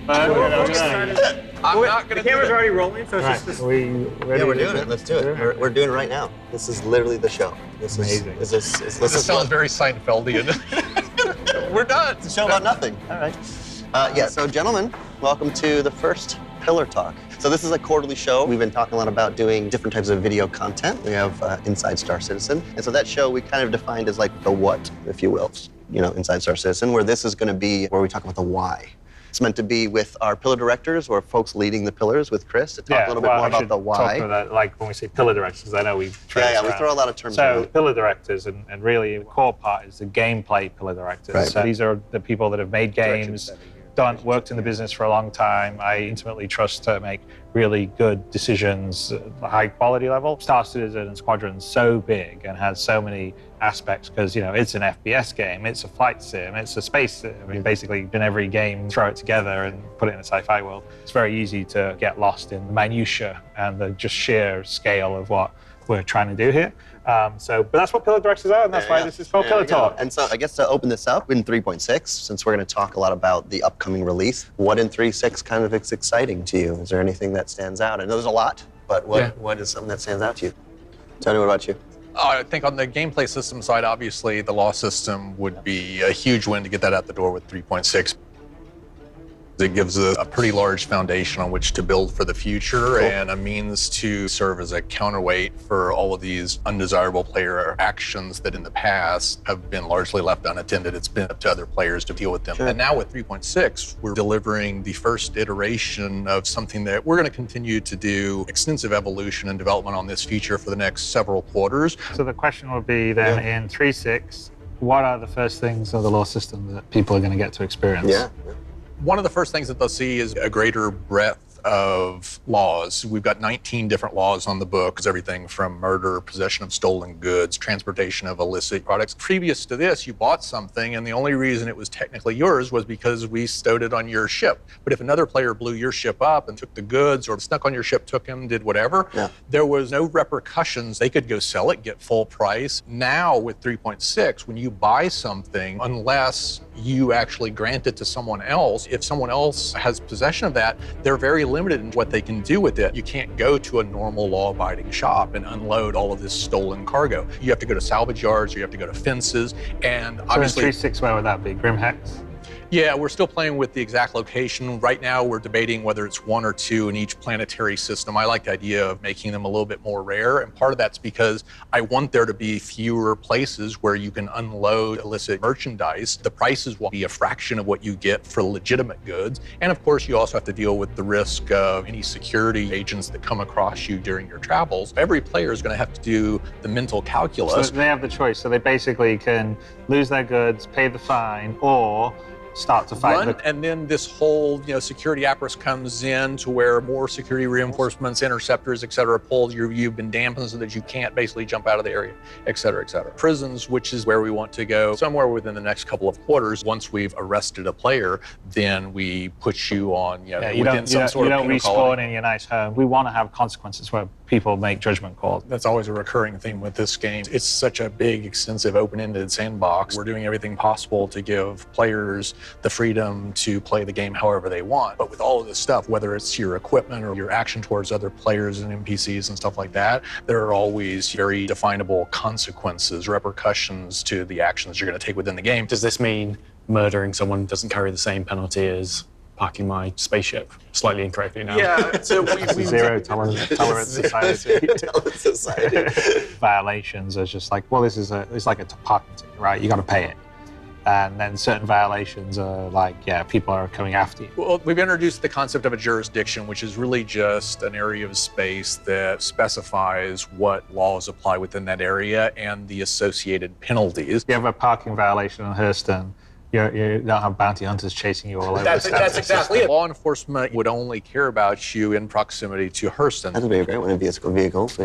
I'm not going to. The camera's already rolling, so it's just. Yeah, we're doing it. Let's do it. We're doing it right now. This is literally the show. This amazing. This sounds very Seinfeldian. We're done. It's a show about nothing. All right. So gentlemen, welcome to the first Pillar Talk. So this is a quarterly show. We've been talking a lot about doing different types of video content. We have Inside Star Citizen. And so that show we kind of defined as like the what, if you will, Inside Star Citizen, where this is going to be where we talk about the why. It's meant to be with our pillar directors or folks leading the pillars with Chris to talk a little bit more about the why. Talk about that, like when we say pillar directors, I know we we throw a lot of terms around. So pillar directors, and really the core part is the gameplay pillar directors. Right. So these are the people that have made games, worked in the business for a long time. I intimately trust to make really good decisions at a high quality level. Star Citizen and Squadron is so big and has so many aspects because, it's an FPS game, it's a flight sim, it's a space sim. I mean, basically in every game, throw it together and put it in a sci-fi world. It's very easy to get lost in the minutiae and the just sheer scale of what we're trying to do here. But that's what pillar directors are, and that's why this is called Pillar Talk. And so I guess to open this up in 3.6, since we're going to talk a lot about the upcoming release, what in 3.6 kind of is exciting to you? Is there anything that stands out? I know there's a lot, but what is something that stands out to you? Tony, what about you? I think on the gameplay system side, obviously, the law system would be a huge win to get that out the door with 3.6. It gives a pretty large foundation on which to build for the future and a means to serve as a counterweight for all of these undesirable player actions that in the past have been largely left unattended. It's been up to other players to deal with them. Sure. And now with 3.6, we're delivering the first iteration of something that we're going to continue to do extensive evolution and development on this feature for the next several quarters. So the question would be then in 3.6, what are the first things of the law system that people are going to get to experience? Yeah. One of the first things that they'll see is a greater breadth of laws. We've got 19 different laws on the books, everything from murder, possession of stolen goods, transportation of illicit products. Previous to this, you bought something, and the only reason it was technically yours was because we stowed it on your ship. But if another player blew your ship up and took the goods or snuck on your ship, took them, did whatever, there was no repercussions. They could go sell it, get full price. Now with 3.6, when you buy something, unless you actually grant it to someone else, if someone else has possession of that, they're very limited in what they can do with it. You can't go to a normal law-abiding shop and unload all of this stolen cargo. You have to go to salvage yards, or you have to go to fences, and obviously... So in 3.6, where would that be? Grimhex? Yeah, we're still playing with the exact location. Right now, we're debating whether it's 1 or 2 in each planetary system. I like the idea of making them a little bit more rare, and part of that's because I want there to be fewer places where you can unload illicit merchandise. The prices will be a fraction of what you get for legitimate goods, and of course, you also have to deal with the risk of any security agents that come across you during your travels. Every player is going to have to do the mental calculus. So they have the choice, so they basically can lose their goods, pay the fine, or start to fight. And then this whole, security apparatus comes in to where more security reinforcements, interceptors, et cetera, pull you've been dampened so that you can't basically jump out of the area, et cetera, et cetera. Prisons, which is where we want to go, somewhere within the next couple of quarters. Once we've arrested a player, then we put you on, within some sort of penal respawn colony. in your nice home. We want to have consequences where people make judgment calls. That's always a recurring theme with this game. It's such a big, extensive, open-ended sandbox. We're doing everything possible to give players the freedom to play the game however they want. But with all of this stuff, whether it's your equipment or your action towards other players and NPCs and stuff like that, there are always very definable consequences, repercussions to the actions you're going to take within the game. Does this mean murdering someone doesn't carry the same penalty as parking my spaceship slightly incorrectly now? Yeah, so we Zero tolerance society. Violations are just like, well, it's like a parking ticket, right? You got to pay it. And then certain violations are like, people are coming after you. Well, we've introduced the concept of a jurisdiction, which is really just an area of space that specifies what laws apply within that area and the associated penalties. You have a parking violation on Hurston, you don't have bounty hunters chasing you all over. That's exactly it. Law enforcement would only care about you in proximity to Hurston. That'd be a great one in vehicles.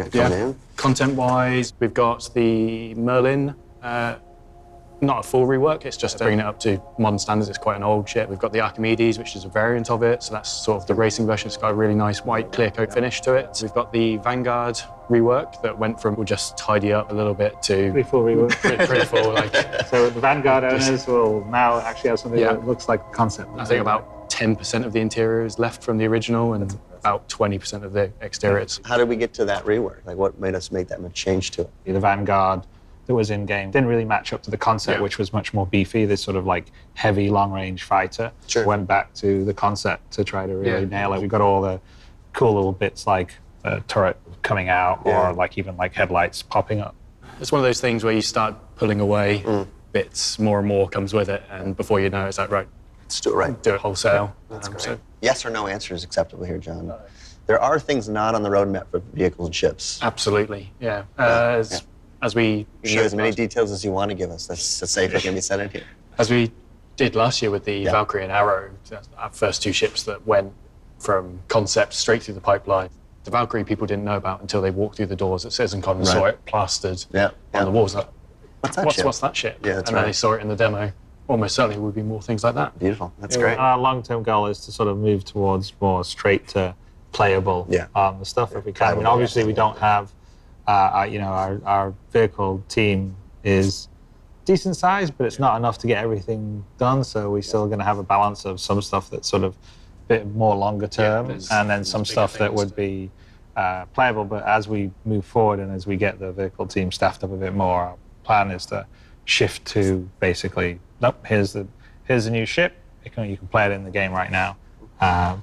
Content-wise, we've got the Merlin. Not a full rework, it's just bringing it up to modern standards. It's quite an old ship. We've got the Archimedes, which is a variant of it, so that's sort of the racing version. It's got a really nice white clear coat finish to it. We've got the Vanguard rework that went from, we'll just tidy up a little bit to... Pretty full rework. pretty full, So the Vanguard owners will now actually have something that looks like a concept. I think about 10% of the interior is left from the original and about 20% of the exteriors. How did we get to that rework? Like, what made us make that much change to it? The Vanguard that was in game didn't really match up to the concept, which was much more beefy, this sort of like heavy long-range fighter. Sure. Went back to the concept to try to really nail it. We got all the cool little bits like a turret coming out or like even like headlights popping up. It's one of those things where you start pulling away bits, more and more comes with it, and before you know it, it's like, right, Let's do it right. do it wholesale. That's great. Yes or no answer is acceptable here, John. There are things not on the roadmap for vehicles and ships. Absolutely, yeah. As we You can give as many details as you want to give us. That's safe that can be said in here. As we did last year with the Valkyrie and Arrow, our first two ships that went from concept straight through the pipeline. The Valkyrie people didn't know about until they walked through the doors at CitizenCon and saw it plastered on the walls. Like, What's that ship? What's that ship? Yeah, that's and then they saw it in the demo. Almost certainly would be more things like that. Beautiful. That's great. Our long-term goal is to sort of move towards more straight to playable the stuff if we can. I mean, obviously we don't have, our vehicle team is decent size, but it's not enough to get everything done. So we're still going to have a balance of some stuff that's sort of a bit more longer term, and then some stuff that would be playable. But as we move forward and as we get the vehicle team staffed up a bit more, our plan is to shift to basically, nope, here's the new ship. You can play it in the game right now.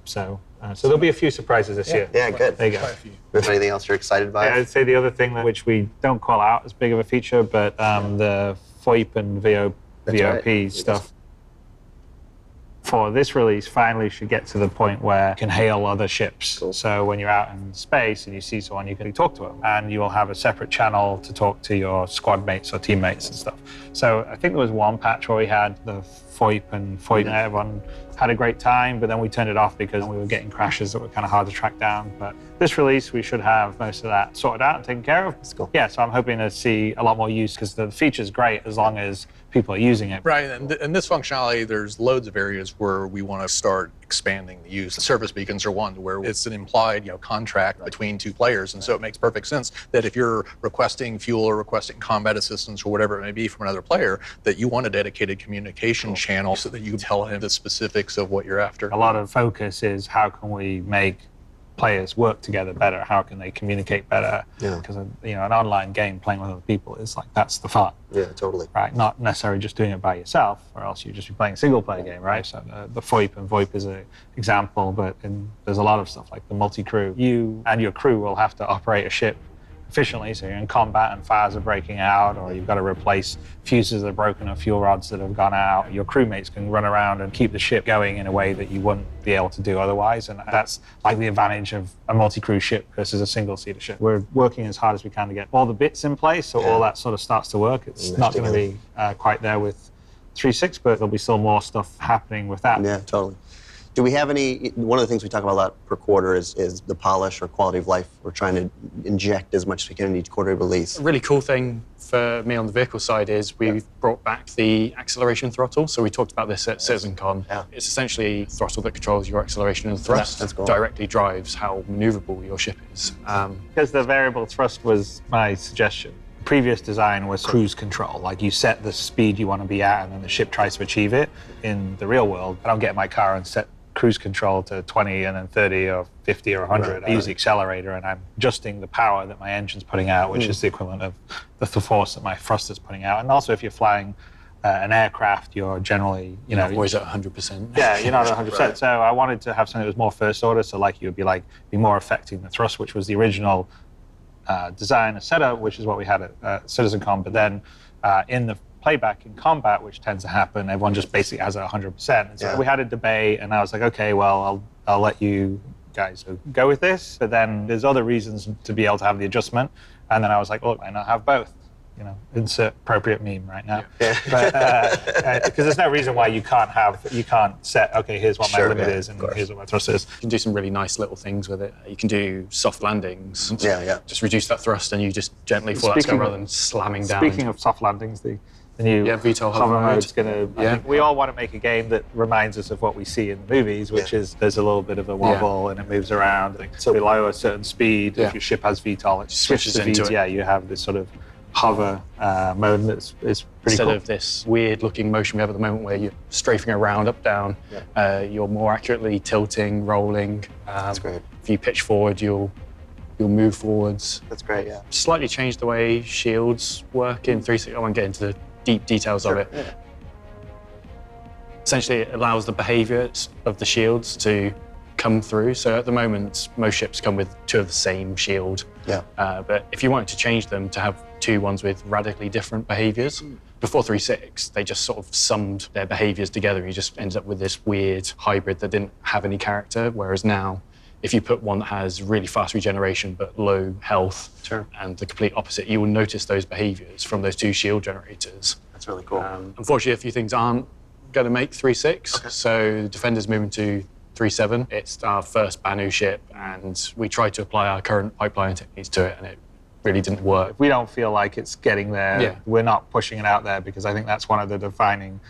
So there'll be a few surprises this year. Yeah, good. There you go. Is anything else you're excited by? Yeah, I'd say the other thing which we don't call out as big of a feature, but the FOIP and VOP stuff for this release finally should get to the point where you can hail other ships. Cool. So when you're out in space and you see someone, you can talk to them, and you will have a separate channel to talk to your squad mates or teammates and stuff. So I think there was one patch where we had the FOIP and everyone had a great time, but then we turned it off because we were getting crashes that were kind of hard to track down. But this release, we should have most of that sorted out and taken care of. That's cool. Yeah, so I'm hoping to see a lot more use because the feature's great as long as people are using it. Right, and this functionality, there's loads of areas where we want to start expanding the use. The service beacons are one where it's an implied, contract between two players, and so it makes perfect sense that if you're requesting fuel or requesting combat assistance or whatever it may be from another player, that you want a dedicated communication channel so that you can tell him the specifics of what you're after. A lot of focus is how can we make players work together better? How can they communicate better? Because an online game playing with other people is like, that's the fun. Yeah, totally. Right, not necessarily just doing it by yourself, or else you'd just be playing a single-player game, right? So the FOIP and VoIP is an example, but there's a lot of stuff like the multi-crew. You and your crew will have to operate a ship efficiently, so you're in combat and fires are breaking out, or you've got to replace fuses that are broken or fuel rods that have gone out. Your crewmates can run around and keep the ship going in a way that you wouldn't be able to do otherwise, and that's like the advantage of a multi-crew ship versus a single-seater ship. We're working as hard as we can to get all the bits in place, so all that sort of starts to work. It's not going to be quite there with 3.6, but there'll be still more stuff happening with that. Yeah, totally. Do we have any, one of the things we talk about a lot per quarter is the polish or quality of life. We're trying to inject as much as we can in each quarterly release. A really cool thing for me on the vehicle side is we've brought back the acceleration throttle. So we talked about this at CitizenCon. Yeah. It's essentially a throttle that controls your acceleration and thrust. That's cool. Directly drives how maneuverable your ship is. Because the variable thrust was my suggestion. Previous design was cruise control, like you set the speed you want to be at and then the ship tries to achieve it. In the real world, I don't get in my car and set cruise control to 20 and then 30 or 50 or 100. I use the accelerator and I'm adjusting the power that my engine's putting out, which is the equivalent of the force that my thruster's putting out. And also if you're flying an aircraft, you're generally, You're not always at 100%. Yeah, you're not at 100%. So I wanted to have something that was more first order, so like you would be more affecting the thrust, which was the original design and setup, which is what we had at CitizenCon. But then in the playback in combat, which tends to happen, everyone just basically has it 100%. And so we had a debate, and I was like, okay, well, I'll let you guys go with this. But then there's other reasons to be able to have the adjustment. And then I was like, look, why not have both? Insert appropriate meme right now. Yeah. But because there's no reason why you can't set, okay, here's what my limit is and here's what my thrust is. You can do some really nice little things with it. You can do soft landings. Yeah. Just reduce that thrust and you just gently fall out rather than slamming down. Speaking of soft landings, the new VTOL hover mode is going to... I think we all want to make a game that reminds us of what we see in the movies, which is there's a little bit of a wobble and it moves around. So below a certain speed, if your ship has VTOL, it switches to into VTOL. it. Yeah, you have this sort of hover mode that's is pretty Instead cool. of this weird looking motion we have at the moment where you're strafing around up, down, you're more accurately tilting, rolling. That's great. If you pitch forward, you'll move forwards. That's great, yeah. Slightly changed the way shields work in 360. I won't get into the deep details of it. Yeah. Essentially, it allows the behaviors of the shields to come through. So at the moment, most ships come with 2 of the same shield. Yeah. But if you wanted to change them to have 2 ones with radically different behaviors, before 3.6, they just sort of summed their behaviors together. You just ended up with this weird hybrid that didn't have any character. Whereas now, if you put one that has really fast regeneration but low health, and the complete opposite, you will notice those behaviors from those 2 shield generators. That's really cool. Unfortunately, a few things aren't going to make 3.6, so the Defender's moving to 3.7. It's our first Banu ship, and we tried to apply our current pipeline techniques to it, and it really didn't work. If we don't feel like it's getting there, we're not pushing it out there, because I think that's one of the defining,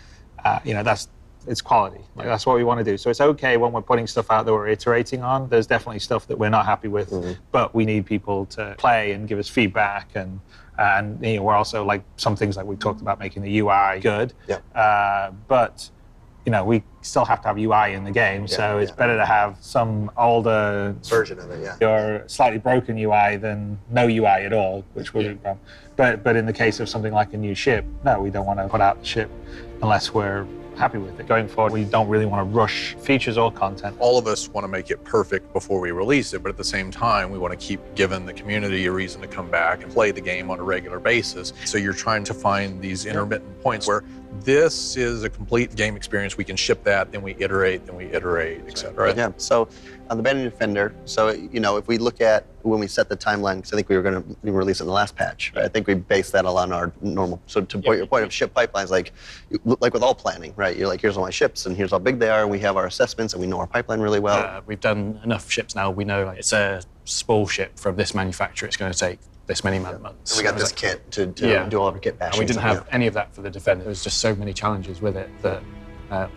it's quality. Like, that's what we want to do. So it's okay when we're putting stuff out that we're iterating on. There's definitely stuff that we're not happy with, but we need people to play and give us feedback. And we're also, like, some things like we talked about, making the UI good. But we still have to have UI in the game, so it's better to have some older version of it, or slightly broken UI than no UI at all, which would be a problem. But in the case of something like a new ship, no, we don't want to put out the ship unless we're happy with it. Going forward, we don't really want to rush features or content. All of us want to make it perfect before we release it, but at the same time, we want to keep giving the community a reason to come back and play the game on a regular basis. So you're trying to find these intermittent points where this is a complete game experience. We can ship that, then we iterate, et cetera. Yeah, so on the Banu Defender, so, if we look at when we set the timeline, because I think we were going to release it in the last patch, right? I think we based that all on our normal, so to your point of ship pipelines, like with all planning, right? You're like, here's all my ships, and here's how big they are, and we have our assessments, and we know our pipeline really well. We've done enough ships now. We know it's a small ship from this manufacturer. It's going to take this many months. And we got this kit to do all of our kit bashing. And we didn't have any of that for the Defender. There was just so many challenges with it that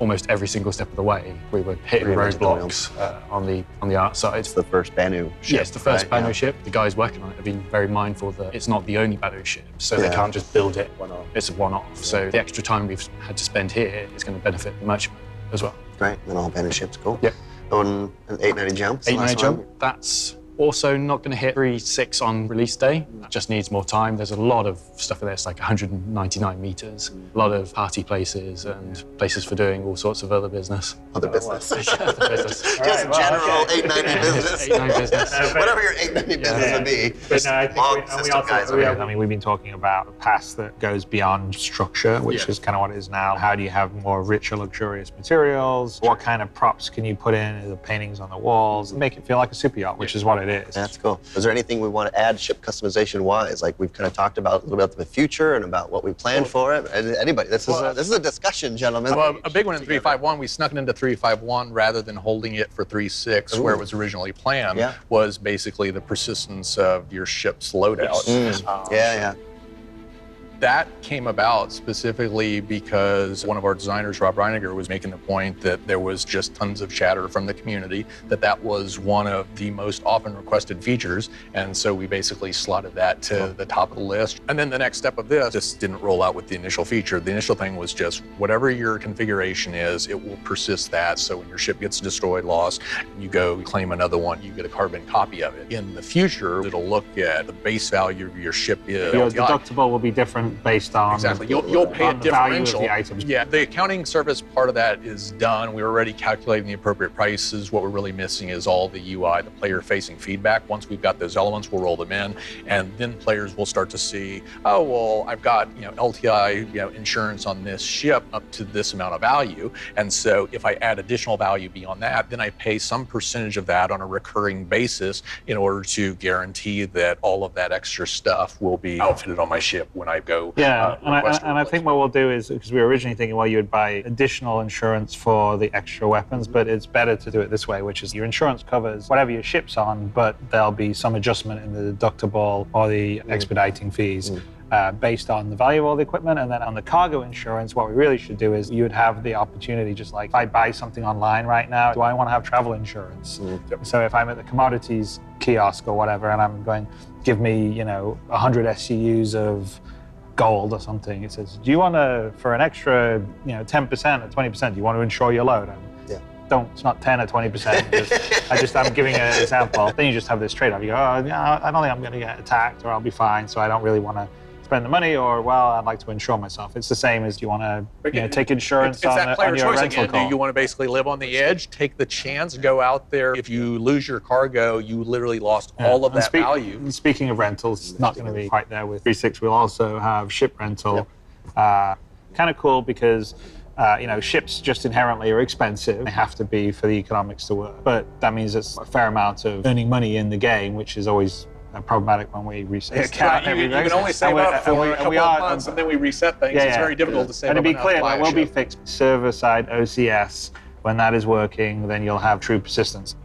almost every single step of the way we were hitting roadblocks on the art side. It's the first Banu ship. Yeah, it's the first Banu ship. The guys working on it have been very mindful that it's not the only Banu ship, so they can't just build it. It's a one-off. So the extra time we've had to spend here is going to benefit the merchant as well. Great, and all Banu ships, cool. Yep. On an 890 jump. 890 jump. That's also not going to hit 3.6 on release day. That just needs more time. There's a lot of stuff in there. It's like 199 meters. A lot of party places and places for doing all sorts of other business. Other business. Other business. Just general 890 business. 890 business. Whatever your 890 business would be. But no, I think we I mean, we've been talking about a path that goes beyond structure, which is kind of what it is now. How do you have more richer, luxurious materials? What kind of props can you put in? The paintings on the walls, make it feel like a super yacht, which is what it is. That's cool. Is there anything we want to add ship customization-wise? Like, we've kind of talked about a little bit about the future and about what we planned for it. Anybody? This is a discussion, gentlemen. Well, a big one in 3.5.1, we snuck it into 3.5.1 rather than holding it for 3.6, where it was originally planned, was basically the persistence of your ship's loadout. Yeah. That came about specifically because one of our designers, Rob Reiniger, was making the point that there was just tons of chatter from the community that was one of the most often requested features. And so we basically slotted that to the top of the list. And then the next step of this just didn't roll out with the initial feature. The initial thing was just whatever your configuration is, it will persist that. So when your ship gets destroyed, lost, you go claim another one, you get a carbon copy of it. In the future, it'll look at the base value of your ship is. Your deductible will be different based on you'll pay a differential. The items. Yeah, the accounting service part of that is done. We're already calculating the appropriate prices. What we're really missing is all the UI, the player-facing feedback. Once we've got those elements, we'll roll them in, and then players will start to see, oh well, I've got LTI insurance on this ship up to this amount of value, and so if I add additional value beyond that, then I pay some percentage of that on a recurring basis in order to guarantee that all of that extra stuff will be outfitted on my ship when I go. Yeah, and I think what we'll do is, because we were originally thinking, well, you would buy additional insurance for the extra weapons, but it's better to do it this way, which is your insurance covers whatever your ship's on, but there'll be some adjustment in the deductible or the expediting fees. based on the value of all the equipment. And then on the cargo insurance, what we really should do is you would have the opportunity, just like if I buy something online right now, do I want to have travel insurance? So if I'm at the commodities kiosk or whatever, and I'm going, give me, 100 SCUs of gold or something, it says, do you want to, for an extra, 10% or 20%, do you want to insure your load? It's not 10 or 20%. I'm giving an example. Then you just have this trade-off. You go, I don't think I'm going to get attacked, or I'll be fine, so I don't really want to spend the money, or, well, I'd like to insure myself. It's the same as you want to take insurance on your rental car. Do you want to basically live on the edge, take the chance, go out there? If you lose your cargo, you literally lost all of that value. Speaking of rentals, not going to be quite there with 3.6. We'll also have ship rental. Kind of cool because ships just inherently are expensive. They have to be for the economics to work. But that means it's a fair amount of earning money in the game, which is always problematic when we reset account. You can only save up for a couple of months, and then we reset things. It's very difficult to save up. And to be clear, that will be fixed. Server-side OCS, when that is working, then you'll have true persistence.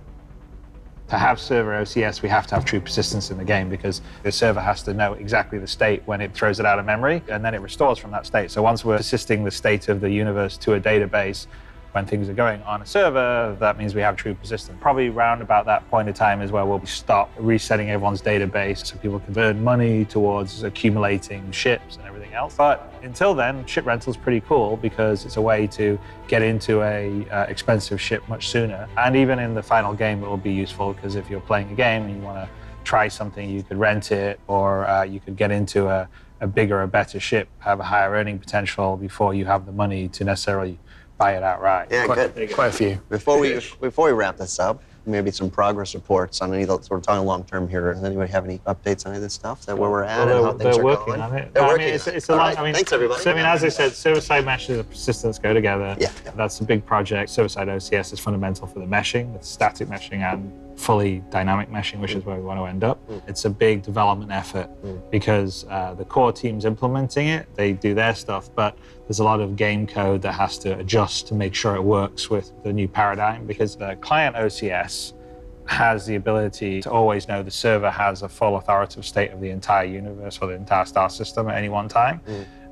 To have server OCS, we have to have true persistence in the game, because the server has to know exactly the state when it throws it out of memory, and then it restores from that state. So once we're persisting the state of the universe to a database when things are going on a server, that means we have true persistence. Probably around about that point of time is where we'll stop resetting everyone's database so people can earn money towards accumulating ships and everything else. But until then, ship rental is pretty cool because it's a way to get into a expensive ship much sooner. And even in the final game, it will be useful, because if you're playing a game and you want to try something, you could rent it, or you could get into a bigger, a better ship, have a higher earning potential before you have the money to necessarily buy it outright. Yeah, good. Quite a few. Before we wrap this up, maybe some progress reports on any of the, so we're talking long term here. Does anybody have any updates on any of this stuff, that where we're at and how things are going? On it. They're No, working. It's a lot. Thanks, everybody. So, as I said, server-side meshes and persistence go together. Yeah. That's a big project. Server-side OCS is fundamental for the meshing, with static meshing and fully dynamic meshing, which is where we want to end up. It's a big development effort because the core team's implementing it. They do their stuff, but there's a lot of game code that has to adjust to make sure it works with the new paradigm, because the client OCS has the ability to always know the server has a full authoritative state of the entire universe or the entire star system at any one time.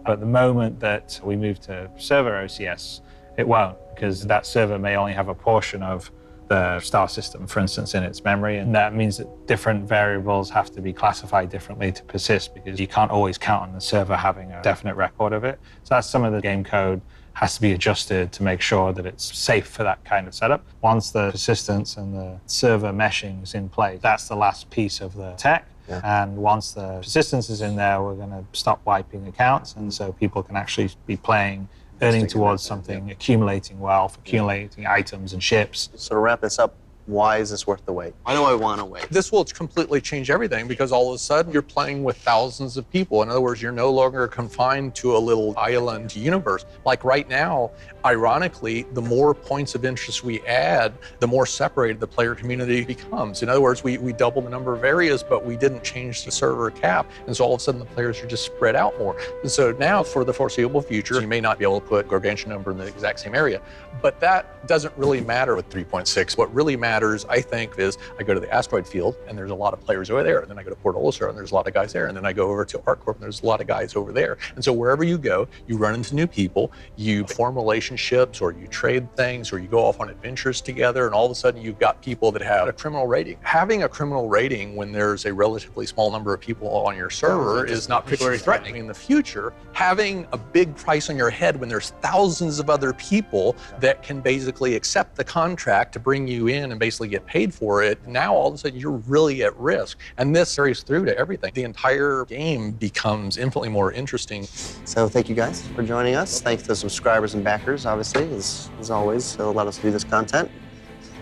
But the moment that we move to server OCS, it won't, because that server may only have a portion of the star system, for instance, in its memory. And that means that different variables have to be classified differently to persist, because you can't always count on the server having a definite record of it. So that's some of the game code has to be adjusted to make sure that it's safe for that kind of setup. Once the persistence and the server meshing is in place, that's the last piece of the tech. And once the persistence is in there, we're going to stop wiping accounts. And so people can actually be playing, earning towards something, accumulating wealth, accumulating items and ships. So to wrap this up, why is this worth the wait? Why do I want to wait? This will completely change everything, because all of a sudden you're playing with thousands of people. In other words, you're no longer confined to a little island universe. Like right now, ironically, the more points of interest we add, the more separated the player community becomes. In other words, we double the number of areas, but we didn't change the server cap. And so all of a sudden the players are just spread out more. And so now for the foreseeable future, you may not be able to put gargantuan number in the exact same area, but that doesn't really matter with 3.6. What really matters, I think, is I go to the asteroid field and there's a lot of players over there. And then I go to Port Olisar and there's a lot of guys there. And then I go over to ArcCorp and there's a lot of guys over there. And so wherever you go, you run into new people, you form relationships, or you trade things, or you go off on adventures together. And all of a sudden you've got people that have a criminal rating. Having a criminal rating when there's a relatively small number of people on your server is not particularly threatening. In the future, having a big price on your head when there's thousands of other people that can basically accept the contract to bring you in and basically get paid for it, now all of a sudden you're really at risk. And this carries through to everything. The entire game becomes infinitely more interesting. So thank you guys for joining us. Thanks to subscribers and backers, obviously, as always, they'll let us do this content.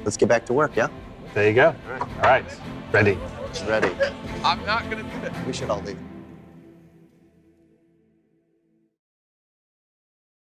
Let's get back to work, yeah? There you go. All right. Ready. Ready. I'm not going to do that. We should all leave.